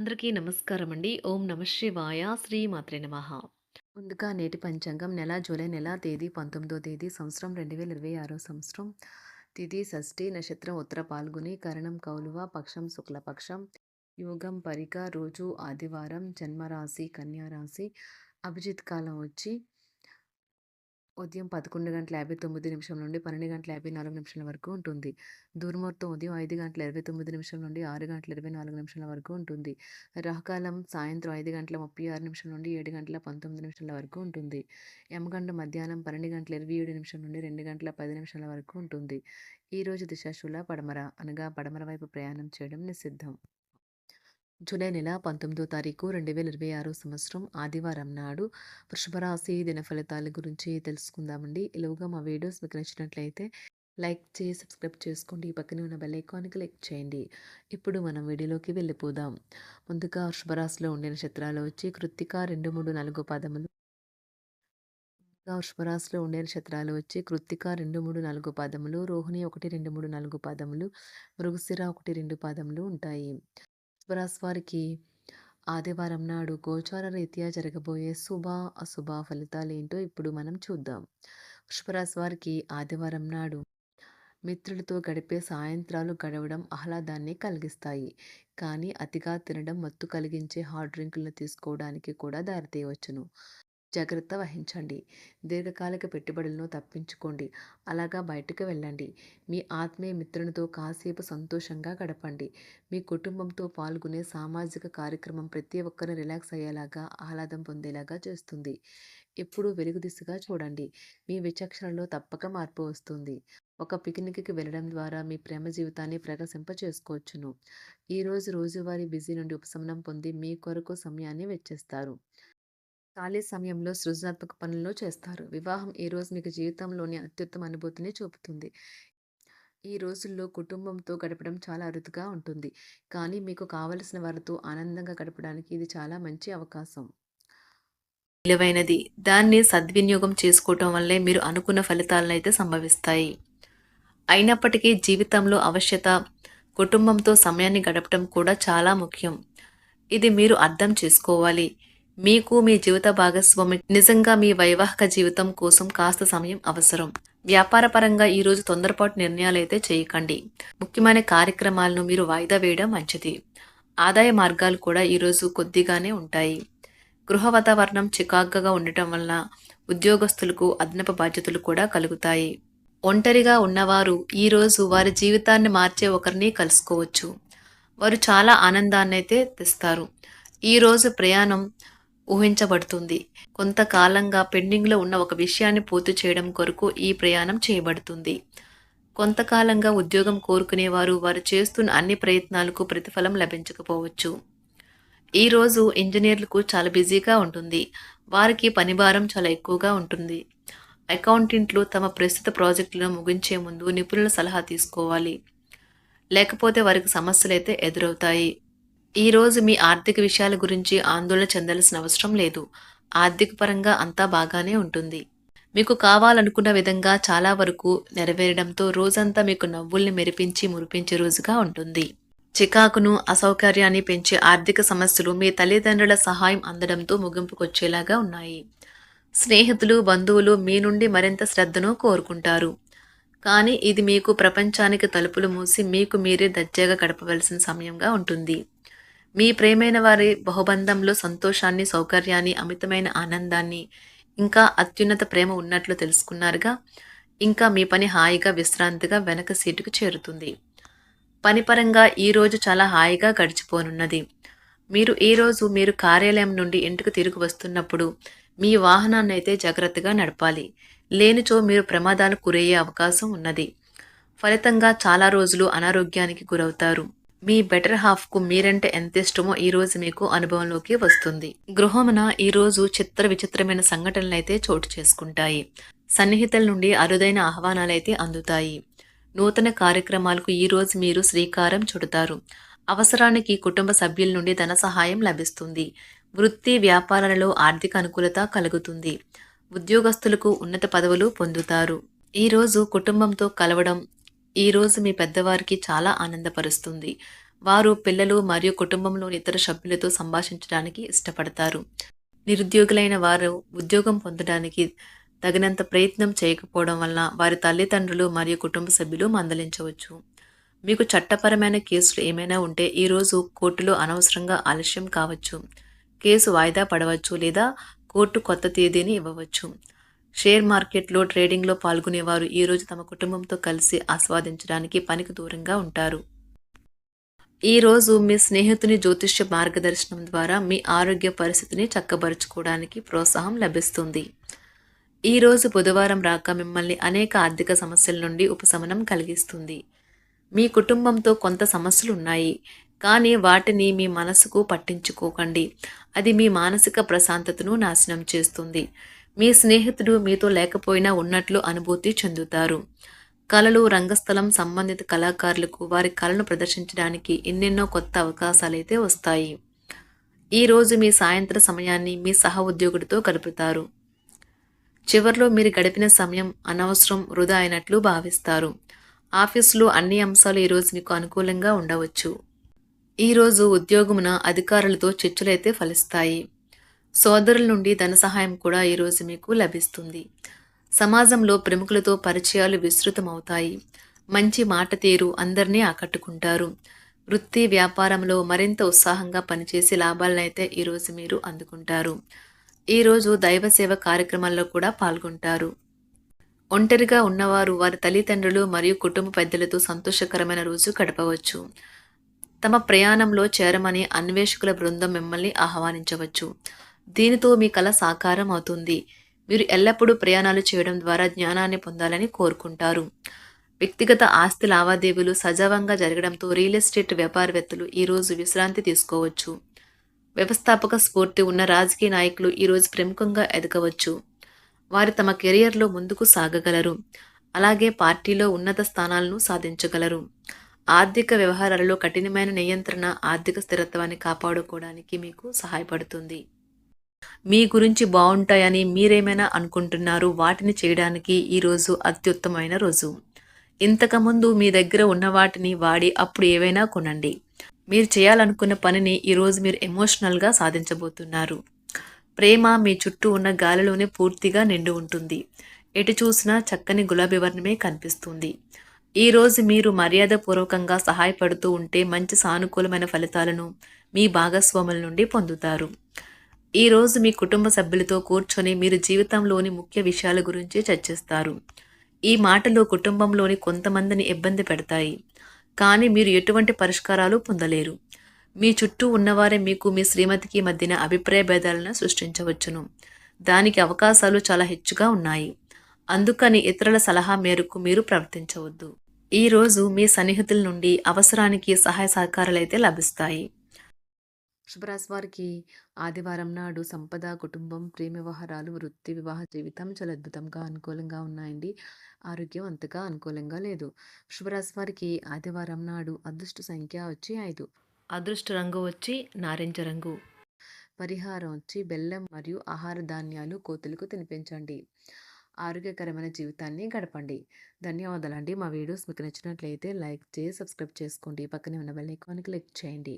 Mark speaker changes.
Speaker 1: అందరికీ నమస్కారం అండి. ఓం నమః శివాయ. శ్రీ మాత్రే నమః. ముందుగా నేటి పంచాంగం జూలై నెల తేదీ 19వ తేదీ సంవత్సరం 2026 సంవత్సరం. తిథి షష్ఠి, నక్షత్రం ఉత్తర పాల్గుని, కరణం కౌలువ, పక్షం శుక్లపక్షం, యోగం పరిక, రోజు ఆదివారం, జన్మరాశి కన్యా రాశి, అభిజిత్ కాలం వచ్చి ఉదయం 11:59 నుండి 12:54 వరకు ఉంటుంది. దుర్ముహూర్తం ఉదయం 5:29 నుండి 6:24 వరకు ఉంటుంది. రాహుకాలం సాయంత్రం 5:36 నుండి 7:19 వరకు ఉంటుంది. యమగండం మధ్యాహ్నం 12:27 నుండి 2:10 వరకు ఉంటుంది. ఈరోజు దిశాశూల పడమర అనగా పడమర వైపు ప్రయాణం చేయడం నిషిద్ధం. జూలై నెల 19వ తారీఖు 2026 సంవత్సరం ఆదివారం నాడు వృషభ రాశి దిన ఫలితాల గురించి తెలుసుకుందామండి. ఇలాగా మా వీడియోస్ మీకు నచ్చినట్లయితే లైక్ చేసి సబ్స్క్రైబ్ చేసుకోండి. పక్కనే ఉన్న బెల్ ఐకాన్ క్లిక్ చేయండి. ఇప్పుడు మనం వీడియోలోకి వెళ్ళిపోదాం. ముందుగా వృషభ రాశిలో ఉండే నక్షత్రాలు వచ్చి కృత్తిక 2, 3, 4 పాదములు. వృషభ రాశిలో ఉండే నక్షత్రాలు వచ్చి కృత్తిక 2, 3, 4 పాదములు, రోహిణి 1, 2, 3, 4 పాదములు, మృగశిర 1, 2 పాదములు ఉంటాయి. వృషభరాశి వారికి ఆదివారం నాడు గోచార రీత్యా జరగబోయే శుభ అశుభ ఫలితాలు ఏంటో ఇప్పుడు మనం చూద్దాం. వృషభరాశి వారికి ఆదివారం నాడు మిత్రులతో గడిపే సాయంత్రాలు గడవడం ఆహ్లాదాన్ని కలిగిస్తాయి. కానీ అతిగా తినడం మత్తు కలిగించే హాట్ డ్రింకులను తీసుకోవడానికి కూడా దారితీయవచ్చును. జాగ్రత్త వహించండి. దీర్ఘకాలిక పెట్టుబడులను తప్పించుకోండి. అలాగా బయటకు వెళ్ళండి. మీ ఆత్మీయ మిత్రునితో కాసేపు సంతోషంగా గడపండి. మీ కుటుంబంతో పాల్గొనే సామాజిక కార్యక్రమం ప్రతి ఒక్కరిని రిలాక్స్ అయ్యేలాగా, ఆహ్లాదం పొందేలాగా చేస్తుంది. ఎప్పుడూ వెలుగు దిశగా చూడండి. మీ విచక్షణలో తప్పక మార్పు వస్తుంది. ఒక పిక్నిక్కి వెళ్ళడం ద్వారా మీ ప్రేమ జీవితాన్ని ప్రకాశింప చేసుకోవచ్చును. ఈరోజు రోజువారీ బిజీ నుండి ఉపశమనం పొంది మీ కొరకు సమయాన్ని వెచ్చిస్తారు. ఖాళీ సమయంలో సృజనాత్మక పనులను చేస్తారు. వివాహం ఈ రోజు మీకు జీవితంలోని అత్యుత్తమ అనుభూతిని చూపుతుంది. ఈ రోజుల్లో కుటుంబంతో గడపడం చాలా అరుదుగా ఉంటుంది. కానీ మీకు కావలసిన వారితో ఆనందంగా గడపడానికి ఇది చాలా మంచి అవకాశం. విలువైనది. దాన్ని సద్వినియోగం చేసుకోవటం వల్లే మీరు అనుకున్న ఫలితాలను అయితే సంభవిస్తాయి. అయినప్పటికీ జీవితంలో అవశ్యత కుటుంబంతో సమయాన్ని గడపడం కూడా చాలా ముఖ్యం. ఇది మీరు అర్థం చేసుకోవాలి. మీకు మీ జీవిత భాగస్వామి నిజంగా మీ వైవాహిక జీవితం కోసం కాస్త సమయం అవసరం. వ్యాపారపరంగా ఈరోజు తొందరపాటు నిర్ణయాలైతే చేయకండి. ముఖ్యమైన కార్యక్రమాలను మీరు వాయిదా వేయడం మంచిది. ఆదాయ మార్గాలు కూడా ఈరోజు కొద్దిగానే ఉంటాయి. గృహ వాతావరణం చికాకుగా ఉండటం వల్ల ఉద్యోగస్తులకు అదనపు బాధ్యతలు కూడా కలుగుతాయి. ఒంటరిగా ఉన్నవారు ఈరోజు వారి జీవితాన్ని మార్చే ఒకరిని కలుసుకోవచ్చు. వారు చాలా ఆనందాన్ని అయితే తెస్తారు. ఈరోజు ప్రయాణం ఊహించబడుతుంది. కొంతకాలంగా పెండింగ్లో ఉన్న ఒక విషయాన్ని పూర్తి చేయడం కొరకు ఈ ప్రయాణం చేయబడుతుంది. కొంతకాలంగా ఉద్యోగం కోరుకునేవారు వారు చేస్తున్న అన్ని ప్రయత్నాలకు ప్రతిఫలం లభించకపోవచ్చు. ఈరోజు ఇంజనీర్లకు చాలా బిజీగా ఉంటుంది. వారికి పనిభారం చాలా ఎక్కువగా ఉంటుంది. అకౌంటెంట్లు తమ ప్రస్తుత ప్రాజెక్టులను ముగించే ముందు నిపుణుల సలహా తీసుకోవాలి. లేకపోతే వారికి సమస్యలు అయితే ఎదురవుతాయి. ఈరోజు మీ ఆర్థిక విషయాల గురించి ఆందోళన చెందాల్సిన అవసరం లేదు. ఆర్థిక పరంగా అంతా బాగానే ఉంటుంది. మీకు కావాలనుకున్న విధంగా చాలా వరకు నెరవేరడంతో రోజంతా మీకు నవ్వుల్ని మెరిపించి మురిపించే రోజుగా ఉంటుంది. చికాకును అసౌకర్యాన్ని పెంచే ఆర్థిక సమస్యలు మీ తల్లిదండ్రుల సహాయం అందడంతో ముగింపుకొచ్చేలాగా ఉన్నాయి. స్నేహితులు బంధువులు మీ నుండి మరింత శ్రద్ధను కోరుకుంటారు. కానీ ఇది మీకు ప్రపంచానికి తలుపులు మూసి మీకు మీరే దర్జాగా గడపవలసిన సమయంగా ఉంటుంది. మీ ప్రేమైన వారి బహుబంధంలో సంతోషాన్ని, సౌకర్యాన్ని, అమితమైన ఆనందాన్ని, ఇంకా అత్యున్నత ప్రేమ ఉన్నట్లు తెలుసుకున్నారుగా. ఇంకా మీ పని హాయిగా విశ్రాంతిగా వెనక సీటుకు చేరుతుంది. పనిపరంగా ఈరోజు చాలా హాయిగా గడిచిపోనున్నది. మీరు కార్యాలయం నుండి ఇంటికి తిరిగి వస్తున్నప్పుడు మీ వాహనాన్ని అయితే జాగ్రత్తగా నడపాలి. లేనిచో మీరు ప్రమాదాలకు గురయ్యే అవకాశం ఉన్నది. ఫలితంగా చాలా రోజులు అనారోగ్యానికి గురవుతారు. మీ బెటర్ హాఫ్కు మీరంటే ఎంత ఇష్టమో ఈరోజు మీకు అనుభవంలోకి వస్తుంది. గృహమున ఈరోజు విచిత్రమైన సంఘటనలు అయితే చోటు చేసుకుంటాయి. సన్నిహితుల నుండి అరుదైన ఆహ్వానాలైతే అందుతాయి. నూతన కార్యక్రమాలకు ఈరోజు మీరు శ్రీకారం చుడతారు. అవసరానికి కుటుంబ సభ్యుల నుండి ధన సహాయం లభిస్తుంది. వృత్తి వ్యాపారాలలో ఆర్థిక అనుకూలత కలుగుతుంది. ఉద్యోగస్తులకు ఉన్నత పదవులు పొందుతారు. ఈరోజు కుటుంబంతో కలవడం ఈరోజు మీ పెద్దవారికి చాలా ఆనందపరుస్తుంది. వారు పిల్లలు మరియు కుటుంబంలోని ఇతర సభ్యులతో సంభాషించడానికి ఇష్టపడతారు. నిరుద్యోగులైన వారు ఉద్యోగం పొందడానికి తగినంత ప్రయత్నం చేయకపోవడం వలన వారి తల్లిదండ్రులు మరియు కుటుంబ సభ్యులు మందలించవచ్చు. మీకు చట్టపరమైన కేసులు ఏమైనా ఉంటే ఈరోజు కోర్టులో అనవసరంగా ఆలస్యం కావచ్చు. కేసు వాయిదా పడవచ్చు లేదా కోర్టు కొత్త తేదీని ఇవ్వవచ్చు. షేర్ మార్కెట్లో ట్రేడింగ్లో పాల్గొనేవారు ఈరోజు తమ కుటుంబంతో కలిసి ఆస్వాదించడానికి పనికి దూరంగా ఉంటారు. ఈరోజు మీ స్నేహితుని జ్యోతిష్య మార్గదర్శనం ద్వారా మీ ఆరోగ్య పరిస్థితిని చక్కబరుచుకోవడానికి ప్రోత్సాహం లభిస్తుంది. ఈరోజు బుధవారం రాక మిమ్మల్ని అనేక ఆర్థిక సమస్యల నుండి ఉపశమనం కలిగిస్తుంది. మీ కుటుంబంతో కొంత సమస్యలు ఉన్నాయి, కానీ వాటిని మీ మనసుకు పట్టించుకోకండి. అది మీ మానసిక ప్రశాంతతను నాశనం చేస్తుంది. మీ స్నేహితుడు మీతో లేకపోయినా ఉన్నట్లు అనుభూతి చెందుతారు. కళలు, రంగస్థలం సంబంధిత కళాకారులకు వారి కళను ప్రదర్శించడానికి ఎన్నెన్నో కొత్త అవకాశాలైతే వస్తాయి. ఈరోజు మీ సాయంత్ర సమయాన్ని మీ సహ ఉద్యోగుడితో గడుపుతారు. చివర్లో మీరు గడిపిన సమయం అనవసరం, వృధా అయినట్లు భావిస్తారు. ఆఫీసులో అన్ని అంశాలు ఈరోజు మీకు అనుకూలంగా ఉండవచ్చు. ఈరోజు ఉద్యోగమున అధికారులతో చర్చలైతే ఫలిస్తాయి. సోదరుల నుండి ధన సహాయం కూడా ఈరోజు మీకు లభిస్తుంది. సమాజంలో ప్రముఖులతో పరిచయాలు విస్తృతమవుతాయి. మంచి మాట తీరు అందరినీ ఆకట్టుకుంటారు. వృత్తి వ్యాపారంలో మరింత ఉత్సాహంగా పనిచేసి లాభాలనైతే ఈరోజు మీరు అందుకుంటారు. ఈరోజు దైవ సేవ కార్యక్రమాల్లో కూడా పాల్గొంటారు. ఒంటరిగా ఉన్నవారు వారి తల్లిదండ్రులు మరియు కుటుంబ పెద్దలతో సంతోషకరమైన రోజు గడపవచ్చు. తమ ప్రయాణంలో చేరమని అన్వేషకుల బృందం మిమ్మల్ని ఆహ్వానించవచ్చు. దీనితో మీ కల సాకారం అవుతుంది. మీరు ఎల్లప్పుడూ ప్రయాణాలు చేయడం ద్వారా జ్ఞానాన్ని పొందాలని కోరుకుంటారు. వ్యక్తిగత ఆస్తి లావాదేవీలు సజావంగా జరగడంతో రియల్ ఎస్టేట్ వ్యాపారవేత్తలు ఈరోజు విశ్రాంతి తీసుకోవచ్చు. వ్యవస్థాపక స్ఫూర్తి ఉన్న రాజకీయ నాయకులు ఈరోజు ప్రముఖంగా ఎదగవచ్చు. వారు తమ కెరియర్లో ముందుకు సాగగలరు. అలాగే పార్టీలో ఉన్నత స్థానాలను సాధించగలరు. ఆర్థిక వ్యవహారాలలో కఠినమైన నియంత్రణ ఆర్థిక స్థిరత్వాన్ని కాపాడుకోవడానికి మీకు సహాయపడుతుంది. మీ గురించి బాగుంటాయని మీరేమైనా అనుకుంటున్నారు, వాటిని చేయడానికి ఈరోజు అత్యుత్తమైన రోజు. ఇంతకుముందు మీ దగ్గర ఉన్న వాటిని వాడి అప్పుడు ఏవైనా కొనండి. మీరు చేయాలనుకున్న పనిని ఈరోజు మీరు ఎమోషనల్గా సాధించబోతున్నారు. ప్రేమ మీ చుట్టూ ఉన్న గాలిలోనే పూర్తిగా నిండి ఉంటుంది. ఎటు చూసినా చక్కని గులాబీ వర్ణమే కనిపిస్తుంది. ఈరోజు మీరు మర్యాదపూర్వకంగా సహాయపడుతూ ఉంటే మంచి సానుకూలమైన ఫలితాలను మీ భాగస్వాముల నుండి పొందుతారు. ఈరోజు మీ కుటుంబ సభ్యులతో కూర్చొని మీరు జీవితంలోని ముఖ్య విషయాల గురించి చర్చిస్తారు. ఈ మాటలు కుటుంబంలోని కొంతమందిని ఇబ్బంది పెడతాయి, కానీ మీరు ఎటువంటి పరిష్కారాలు పొందలేరు. మీ చుట్టూ ఉన్నవారే మీకు మీ శ్రీమతికి మధ్యన అభిప్రాయ భేదాలను సృష్టించవచ్చును. దానికి అవకాశాలు చాలా హెచ్చుగా ఉన్నాయి. అందుకని ఇతరుల సలహా మేరకు మీరు ప్రవర్తించవద్దు. ఈరోజు మీ సన్నిహితుల నుండి అవసరానికి సహాయ సహకారాలైతే లభిస్తాయి. శుభరాశి వారికి ఆదివారం నాడు సంపద, కుటుంబం, ప్రేమ వ్యవహారాలు, వృత్తి, వివాహ జీవితం చాలా అద్భుతంగా అనుకూలంగా ఉన్నాయండి. ఆరోగ్యం అంతగా అనుకూలంగా లేదు. శుభరాశి వారికి ఆదివారం నాడు అదృష్ట సంఖ్య వచ్చి 5. అదృష్ట రంగు వచ్చి నారింజ రంగు. పరిహారం వచ్చి బెల్లం మరియు ఆహార ధాన్యాలు కోతులకు తినిపించండి. ఆరోగ్యకరమైన జీవితాన్ని గడపండి. ధన్యవాదాలండి. మా వీడియోస్ మీకు నచ్చినట్లయితే లైక్ చేసి సబ్స్క్రైబ్ చేసుకోండి. పక్కనే ఉన్న బెల్ ఐకాన్ క్లిక్ చేయండి.